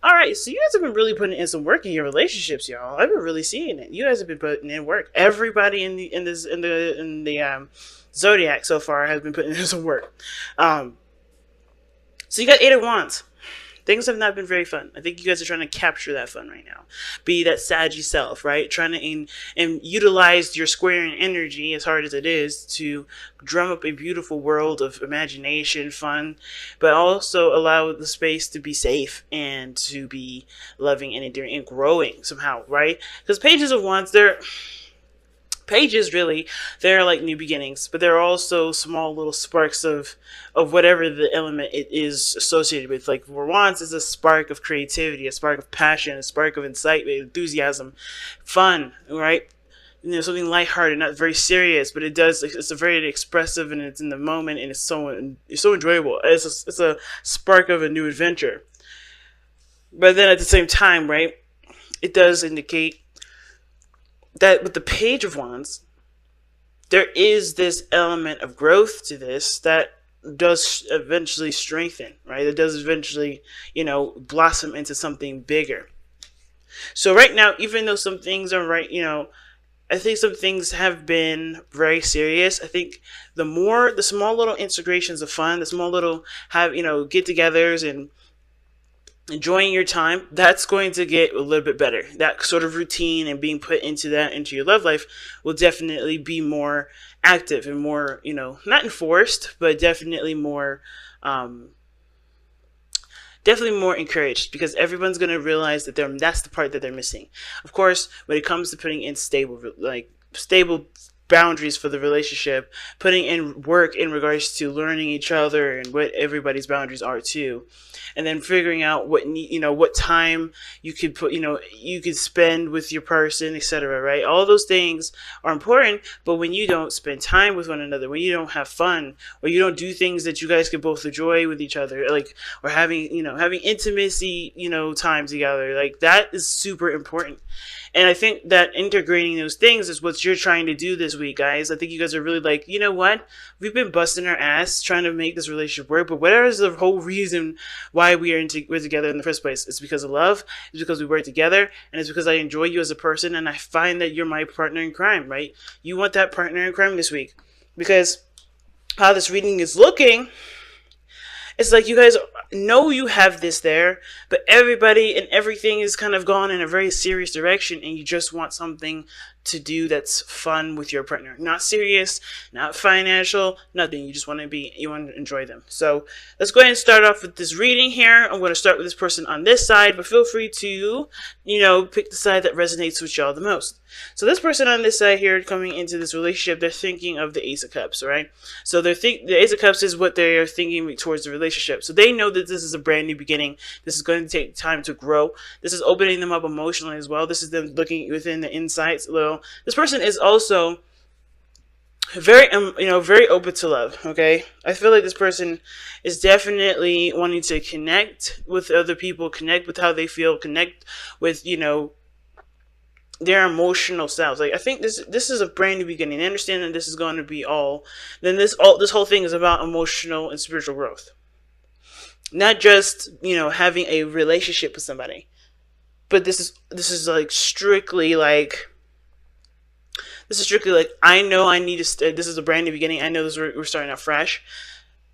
All right, so you guys have been really putting in some work in your relationships, y'all. I've been really seeing it. You guys have been putting in work. Everybody in the zodiac so far has been putting in some work. Um, so you got Eight of Wands. Things have not been very fun. I think you guys are trying to capture that fun right now. Be that saggy self, right? Trying to and utilize your squaring energy, as hard as it is, to drum up a beautiful world of imagination, fun, but also allow the space to be safe and to be loving and endearing and growing somehow, right? Because Pages of Wands, they're pages, really, they're like new beginnings, but they're also small little sparks of whatever the element it is associated with. Like for wands is a spark of creativity, a spark of passion, a spark of incitement, enthusiasm, fun, right? Something lighthearted, not very serious, but it's a very expressive, and it's in the moment, and it's so enjoyable. It's a spark of a new adventure. But then at the same time, right, it does indicate that with the Page of Wands, there is this element of growth to this that does eventually strengthen, right? It does eventually, blossom into something bigger. So right now, even though some things are I think some things have been very serious. I think the small little integrations of fun, the small little get-togethers and enjoying your time, that's going to get a little bit better. That sort of routine and being put into your love life will definitely be more active and more, not enforced, but definitely more encouraged, because everyone's going to realize that that's the part that they're missing. Of course, when it comes to putting in stable boundaries for the relationship, putting in work in regards to learning each other and what everybody's boundaries are too, and then figuring out what time you could you could spend with your person, etc. Right? All those things are important, but when you don't spend time with one another, when you don't have fun, or you don't do things that you guys can both enjoy with each other, or having intimacy, time together, like that is super important. And I think that integrating those things is what you're trying to do this week, guys. I think you guys are really like, you know what? We've been busting our ass trying to make this relationship work, but whatever is the whole reason why we're together in the first place, it's because of love, it's because we work together, and it's because I enjoy you as a person, and I find that you're my partner in crime, right? You want that partner in crime this week. Because how this reading is looking, it's like you guys know you have this there, but everybody and everything is kind of gone in a very serious direction, and you just want something to do that's fun with your partner. Not serious, not financial, nothing. You want to enjoy them. So let's go ahead and start off with this reading here. I'm going to start with this person on this side, but feel free to, pick the side that resonates with y'all the most. So this person on this side here, coming into this relationship, they're thinking of the Ace of Cups, right? So the Ace of Cups is what they are thinking towards the relationship. So they know that this is a brand new beginning. This is going to take time to grow. This is opening them up emotionally as well. This is them looking within the insights a little. This person is also very open to love. Okay, I feel like this person is definitely wanting to connect with other people, connect with how they feel, connect with their emotional selves. Like, I think this is a brand new beginning. They understand that this is going to be this whole thing is about emotional and spiritual growth, not just having a relationship with somebody, but this is strictly like. This is strictly like, I know I need to. This is a brand new beginning. I know we're starting out fresh,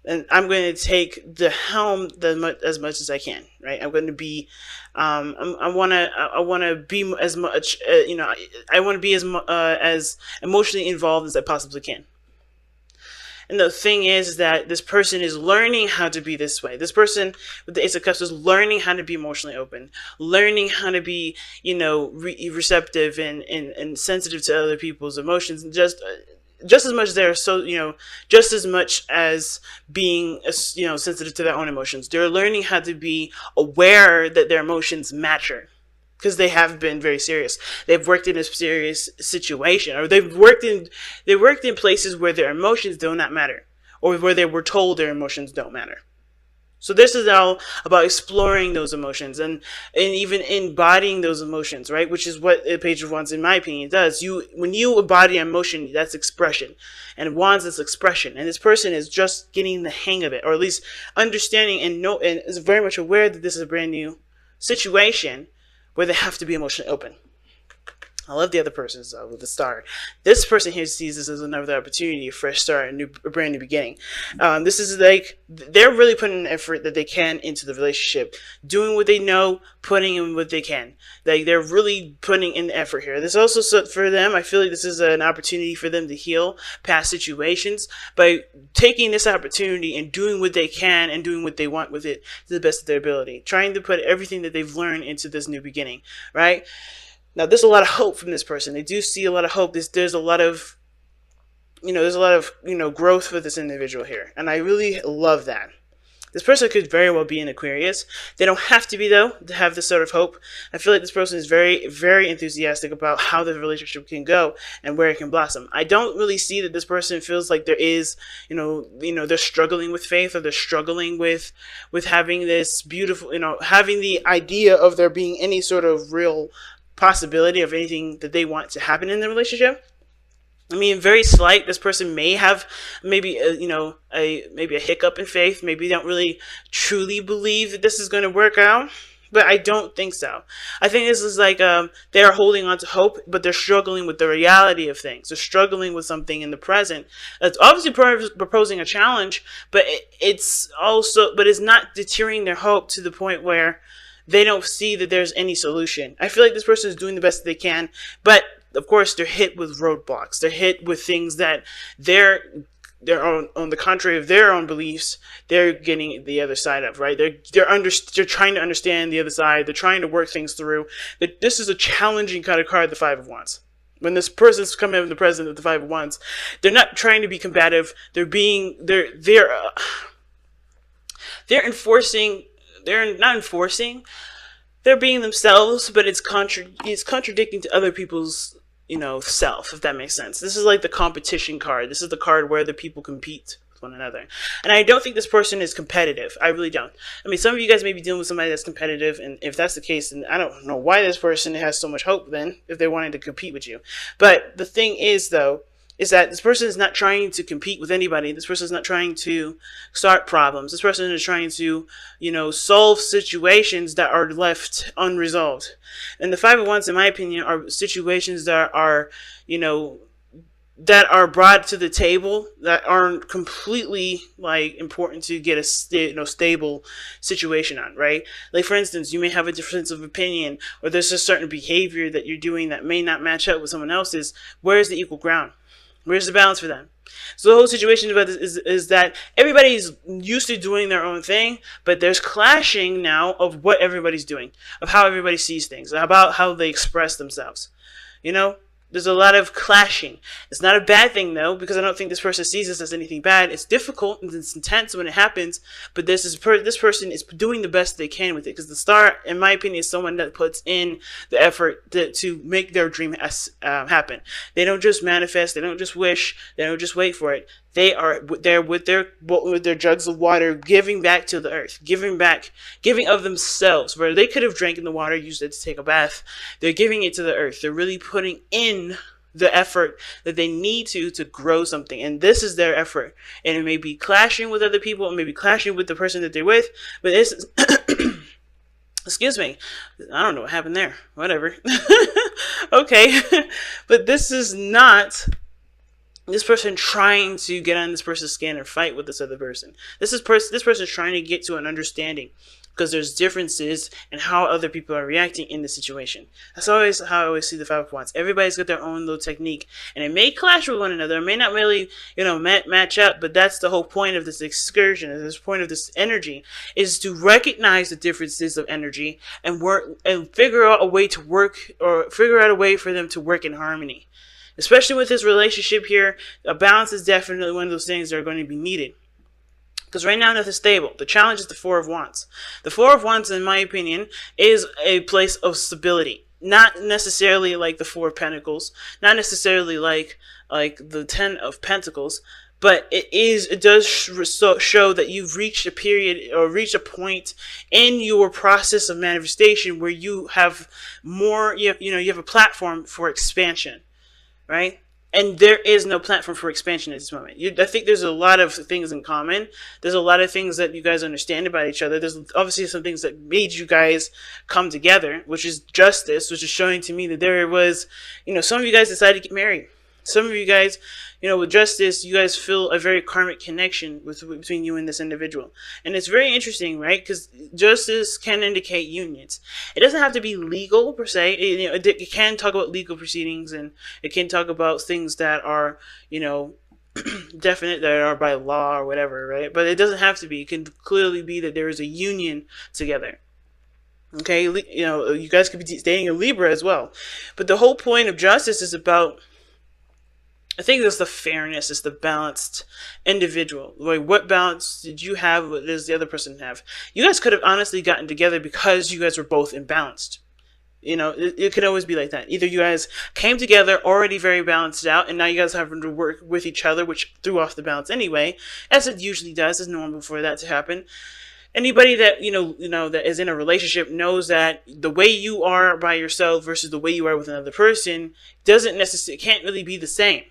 and I'm going to take the helm as much as I can. Right? I'm going to be. I want to be as much. I want to be as emotionally involved as I possibly can. And the thing is that this person is learning how to be this way. This person with the Ace of Cups is learning how to be emotionally open, learning how to be, receptive and sensitive to other people's emotions. Just as much just as much as being, sensitive to their own emotions. They're learning how to be aware that their emotions matter. Because they have been very serious. They've worked in a serious situation, or they've worked in places where their emotions do not matter, or where they were told their emotions don't matter. So this is all about exploring those emotions and even embodying those emotions, right? Which is what the Page of Wands, in my opinion, does. When you embody emotion, that's expression, and Wands is expression. And this person is just getting the hang of it, or at least understanding and is very much aware that this is a brand new situation where they have to be emotionally open. I love the other person with the star. This person here sees this as another opportunity, a fresh start, a brand new beginning. This is like they're really putting an effort that they can into the relationship, doing what they know, putting in what they can. Like they're really putting in the effort here. This also for them, I feel like this is an opportunity for them to heal past situations by taking this opportunity and doing what they can and doing what they want with it to the best of their ability, trying to put everything that they've learned into this new beginning, right? Now, there's a lot of hope from this person. They do see a lot of hope. There's a lot of, growth for this individual here. And I really love that. This person could very well be an Aquarius. They don't have to be, though, to have this sort of hope. I feel like this person is very, very enthusiastic about how the relationship can go and where it can blossom. I don't really see that this person feels like there is, they're struggling with faith, or they're struggling with having this beautiful, having the idea of there being any sort of real possibility of anything that they want to happen in the relationship. I mean, very slight. This person may have maybe a hiccup in faith. Maybe they don't really truly believe that this is going to work out, but I don't think so. I think this is like they are holding on to hope, but they're struggling with the reality of things. They're struggling with something in the present. It's obviously proposing a challenge, but it's not deterring their hope to the point where they don't see that there's any solution. I feel like this person is doing the best they can, but of course they're hit with roadblocks. They're hit with things that they're on the contrary of their own beliefs, they're getting the other side of, right? They're trying to understand the other side. They're trying to work things through. This is a challenging kind of card, the Five of Wands. When this person's coming in the present of the Five of Wands, they're not trying to be combative. They're not enforcing. They're being themselves, but it's contradicting to other people's, self, if that makes sense. This is like the competition card. This is the card where the people compete with one another. And I don't think this person is competitive. I really don't. I mean, some of you guys may be dealing with somebody that's competitive, and if that's the case, then I don't know why this person has so much hope then, if they're wanting to compete with you. But the thing is, though, is that this person is not trying to compete with anybody. This person is not trying to start problems. This person is trying to, solve situations that are left unresolved. And the Five of Wands, in my opinion, are situations that are brought to the table that aren't completely important to get a stable situation on, right? Like, for instance, you may have a difference of opinion, or there's a certain behavior that you're doing that may not match up with someone else's. Where's the equal ground? Where's the balance for them? So the whole situation about this is that everybody's used to doing their own thing, but there's clashing now of what everybody's doing, of how everybody sees things, about how they express themselves. There's a lot of clashing. It's not a bad thing, though, because I don't think this person sees this as anything bad. It's difficult and it's intense when it happens, but this person is doing the best they can with it, because the star, in my opinion, is someone that puts in the effort to make their dream happen. They don't just manifest. They don't just wish. They don't just wait for it. They are there with their jugs of water, giving back to the earth, giving of themselves. Where they could have drank in the water, used it to take a bath, they're giving it to the earth. They're really putting in the effort that they need to grow something, and this is their effort. And it may be clashing with other people, it may be clashing with the person that they're with, but this is excuse me, I don't know what happened there. Whatever. Okay, but this is not this person trying to get on this person's skin or fight with this other person. This person is trying to get to an understanding, because there's differences in how other people are reacting in the situation. That's always how I always see the Five of Wands. Everybody's got their own little technique, and it may clash with one another. It may not really, match up, but that's the whole point of this excursion, and this point of this energy, is to recognize the differences of energy and work and figure out a way for them to work in harmony. Especially with this relationship here, a balance is definitely one of those things that are going to be needed. Because right now nothing's stable. The challenge is the Four of Wands. The Four of Wands, in my opinion, is a place of stability. Not necessarily like the Four of Pentacles. Not necessarily like the Ten of Pentacles. But it does show that you've reached a period or reached a point in your process of manifestation where you have more, you have a platform for expansion. Right? And there is no platform for expansion at this moment. I think there's a lot of things in common. There's a lot of things that you guys understand about each other. There's obviously some things that made you guys come together, which is justice, which is showing to me that there was, some of you guys decided to get married. Some of you guys, with justice, you guys feel a very karmic connection between you and this individual. And it's very interesting, right? Because justice can indicate unions. It doesn't have to be legal, per se. It can talk about legal proceedings, and it can talk about things that are, definite, that are by law or whatever, right? But it doesn't have to be. It can clearly be that there is a union together. Okay? You guys could be dating a Libra as well. But the whole point of justice is about, I think it's the fairness, it's the balanced individual. Like, what balance did you have? What does the other person have? You guys could have honestly gotten together because you guys were both imbalanced. It could always be like that. Either you guys came together already very balanced out, and now you guys having to work with each other, which threw off the balance anyway, as it usually does. It's normal for that to happen. Anybody that that is in a relationship knows that the way you are by yourself versus the way you are with another person can't really be the same.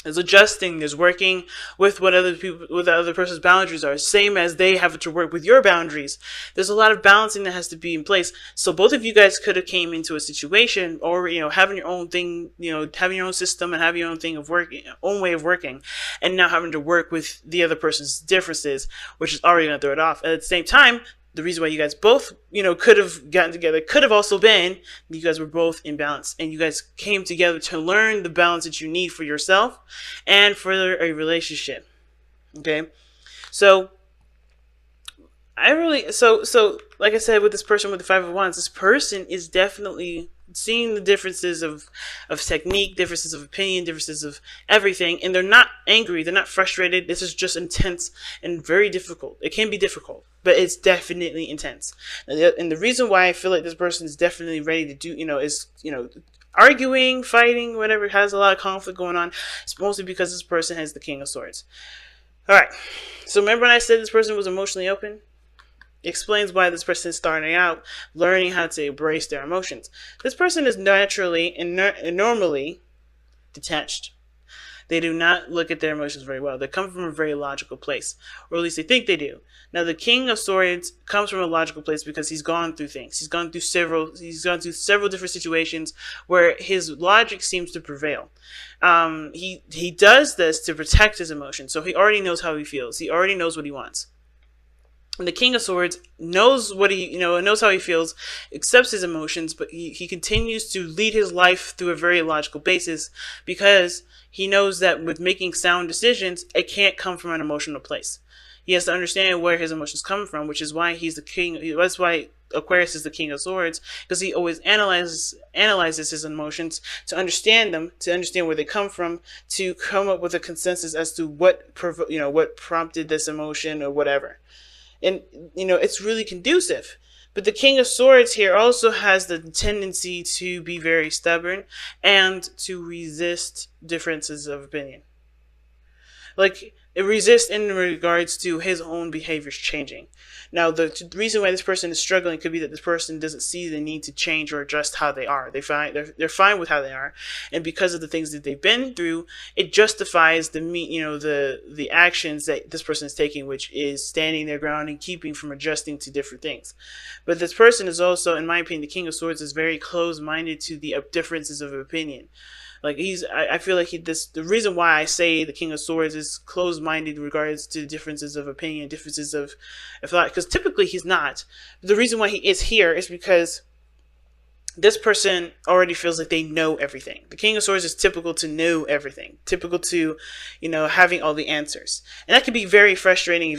There's adjusting, there's working with what the other person's boundaries are, same as they have to work with your boundaries. There's a lot of balancing that has to be in place. So both of you guys could have came into a situation, or having your own thing, having your own system and having your own thing of working, own way of working, and now having to work with the other person's differences, which is already going to throw it off. At the same time, the reason why you guys both, could have gotten together could have also been you guys were both in balance, and you guys came together to learn the balance that you need for yourself and for a relationship. Okay, so like I said, with this person with the Five of Wands, this person is definitely seeing the differences of technique, differences of opinion, differences of everything, and they're not angry, they're not frustrated. This is just intense and very difficult. It can be difficult, but it's definitely intense. And the reason why I feel like this person is definitely ready to do, is, arguing, fighting, whatever, has a lot of conflict going on. It's mostly because this person has the King of Swords. All right. So remember when I said this person was emotionally open? Explains why this person is starting out learning how to embrace their emotions. This person is naturally and normally detached. They do not look at their emotions very well. They come from a very logical place, or at least they think they do. Now, the King of Swords comes from a logical place because he's gone through things. He's gone through several different situations where his logic seems to prevail. He does this to protect his emotions, so he already knows how he feels. He already knows what he wants. And the King of Swords knows what knows how he feels, accepts his emotions, but he continues to lead his life through a very logical basis because he knows that with making sound decisions, it can't come from an emotional place. He has to understand where his emotions come from, which is why he's the king. That's why Aquarius is the King of Swords, because he always analyzes his emotions to understand them, to understand where they come from, to come up with a consensus as to what prompted this emotion or whatever. And, it's really conducive. But the King of Swords here also has the tendency to be very stubborn and to resist differences of opinion. Like, it resists in regards to his own behaviors changing. Now, the reason why this person is struggling could be that this person doesn't see the need to change or adjust how they are. They're fine with how they are, and because of the things that they've been through, it justifies the actions that this person is taking, which is standing their ground and keeping from adjusting to different things. But this person is also, in my opinion, the King of Swords is very close-minded to the differences of opinion. Like I feel like the reason why I say the King of Swords is closed-minded in regards to differences of opinion, differences of thought, because typically he's not. The reason why he is here is because this person already feels like they know everything. The King of Swords is typical to know everything, typical to, having all the answers, and that can be very frustrating.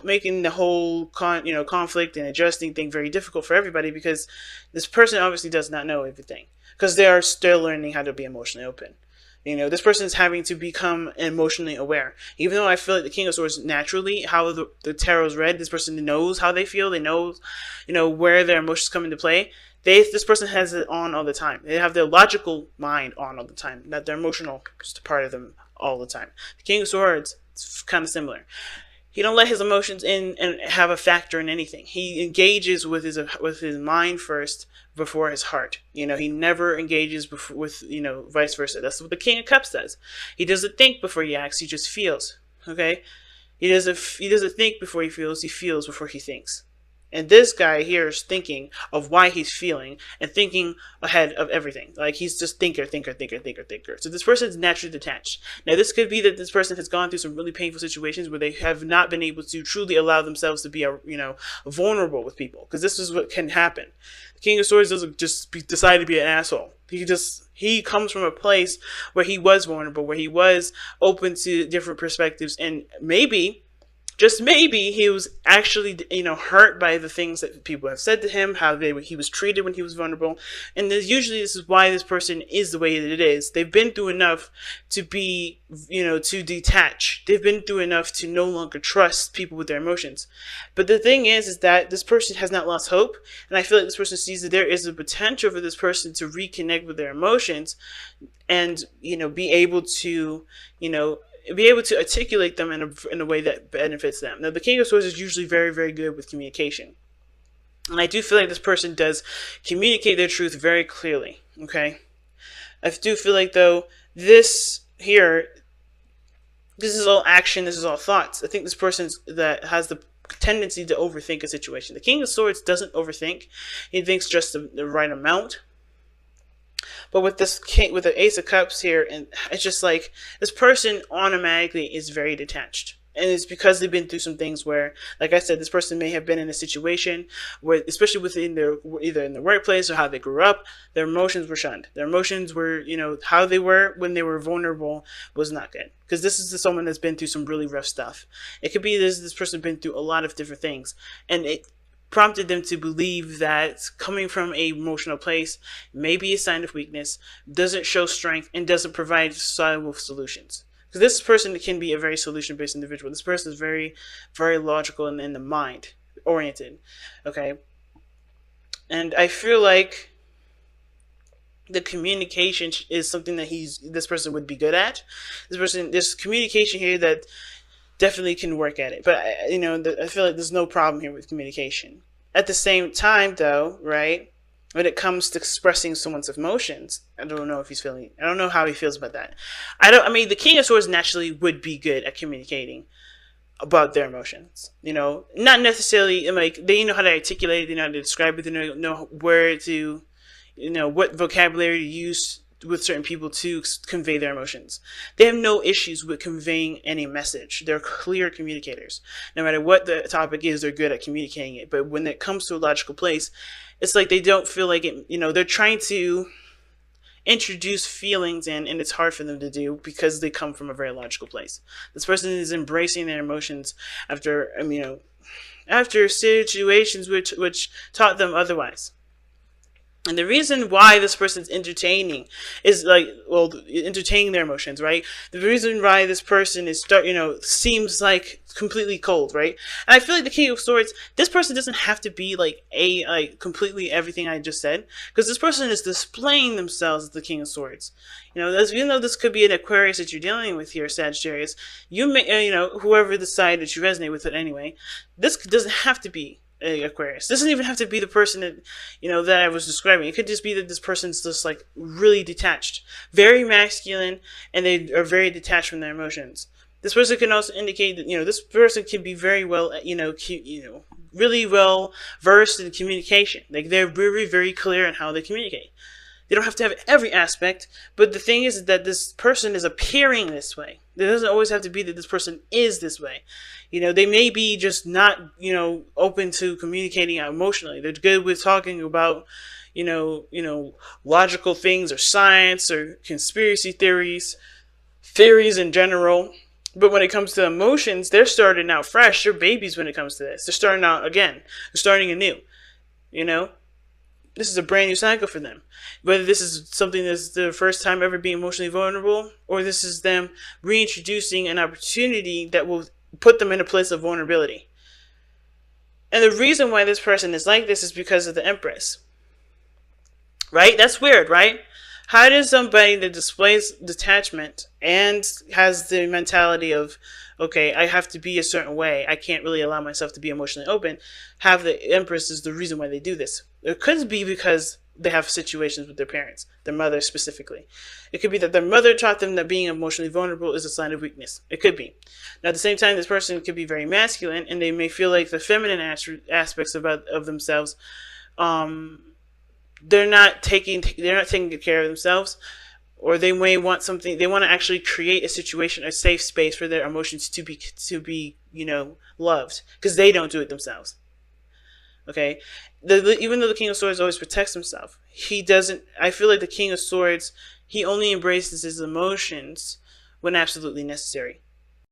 Making the whole conflict and adjusting thing very difficult for everybody, because this person obviously does not know everything, because they are still learning how to be emotionally open. This person is having to become emotionally aware. Even though I feel like the King of Swords naturally, how the tarot is read, this person knows how they feel. They know, where their emotions come into play. This person has it on all the time. They have their logical mind on all the time, not their emotional part of them all the time. The King of Swords, it's kind of similar. He don't let his emotions in and have a factor in anything. He engages with his mind first before his heart. You know, he never engages with, you know, vice versa. That's what the King of Cups does. He doesn't think before he acts. He just feels. Okay, he doesn't think before he feels. He feels before he thinks. And this guy here is thinking of why he's feeling and thinking ahead of everything. Like, he's just thinker. So this person is naturally detached. Now, this could be that this person has gone through some really painful situations where they have not been able to truly allow themselves to be, vulnerable with people. Because this is what can happen. The King of Swords doesn't just decide to be an asshole. He comes from a place where he was vulnerable, where he was open to different perspectives, and maybe, just maybe, he was actually, hurt by the things that people have said to him, how he was treated when he was vulnerable. And this is why this person is the way that it is. They've been through enough to be, to detach. They've been through enough to no longer trust people with their emotions. But the thing is that this person has not lost hope. And I feel like this person sees that there is a potential for this person to reconnect with their emotions and, be able to, articulate them in a way that benefits them. Now, the King of Swords is usually very, very good with communication. And I do feel like this person does communicate their truth very clearly, okay? I do feel like, though, this is all action, this is all thoughts. I think this person that has the tendency to overthink a situation. The King of Swords doesn't overthink. He thinks just the right amount. But with with the Ace of Cups here, and it's just like this person automatically is very detached. And it's because they've been through some things where, like I said, this person may have been in a situation where, especially either in the workplace or how they grew up, their emotions were shunned. Their emotions were, how they were when they were vulnerable was not good. Because this is someone that's been through some really rough stuff. It could be this person been through a lot of different things. And it prompted them to believe that coming from an emotional place may be a sign of weakness, doesn't show strength, and doesn't provide solvable solutions. Because this person can be a very solution-based individual. This person is very, very logical and in the mind oriented. Okay, and I feel like the communication is something that this person would be good at. There's communication here that definitely can work at it. But, I feel like there's no problem here with communication. At the same time, though, right, when it comes to expressing someone's emotions, I don't know how he feels about that. The King of Swords naturally would be good at communicating about their emotions. Not necessarily, they know how to articulate it, they know how to describe it, they know where to, what vocabulary to use with certain people to convey their emotions. They have no issues with conveying any message. They're clear communicators. No matter what the topic is, they're good at communicating it. But when it comes to a logical place, it's like they don't feel like it, they're trying to introduce feelings in, and it's hard for them to do because they come from a very logical place. This person is embracing their emotions after situations which taught them otherwise. And the reason why this person's entertaining their emotions, right? The reason why this person is seems like completely cold, right? And I feel like the King of Swords, this person doesn't have to be completely everything I just said, because this person is displaying themselves as the King of Swords. Even though this could be an Aquarius that you're dealing with here, Sagittarius, you may, whoever the side that you resonate with it anyway, this doesn't have to be Aquarius. This doesn't even have to be the person that that I was describing. It could just be that this person's just really detached, very masculine, and they are very detached from their emotions. This person can also indicate that this person can be very well really well versed in communication. Like, they're very, very clear in how they communicate. They don't have to have every aspect, but the thing is that this person is appearing this way. It doesn't always have to be that this person is this way. They may be just not, open to communicating emotionally. They're good with talking about, logical things or science or conspiracy theories in general. But when it comes to emotions, they're starting out fresh. They're babies when it comes to this. They're starting out again. They're starting anew. This is a brand new cycle for them. Whether this is something that's the first time ever being emotionally vulnerable, or this is them reintroducing an opportunity that will put them in a place of vulnerability. And the reason why this person is like this is because of the Empress. Right? That's weird, right? How does somebody that displays detachment and has the mentality of okay, I have to be a certain way, I can't really allow myself to be emotionally open, have the Empress is the reason why they do this. It could be because they have situations with their parents, their mother specifically. It could be that their mother taught them that being emotionally vulnerable is a sign of weakness. It could be. Now, at the same time, this person could be very masculine, and they may feel like the feminine aspects of themselves, they're not taking good care of themselves, or they may want something. They want to actually create a situation, a safe space for their emotions to be loved, because they don't do it themselves. Okay, even though the King of Swords always protects himself, he doesn't. I feel like the King of Swords, he only embraces his emotions when absolutely necessary.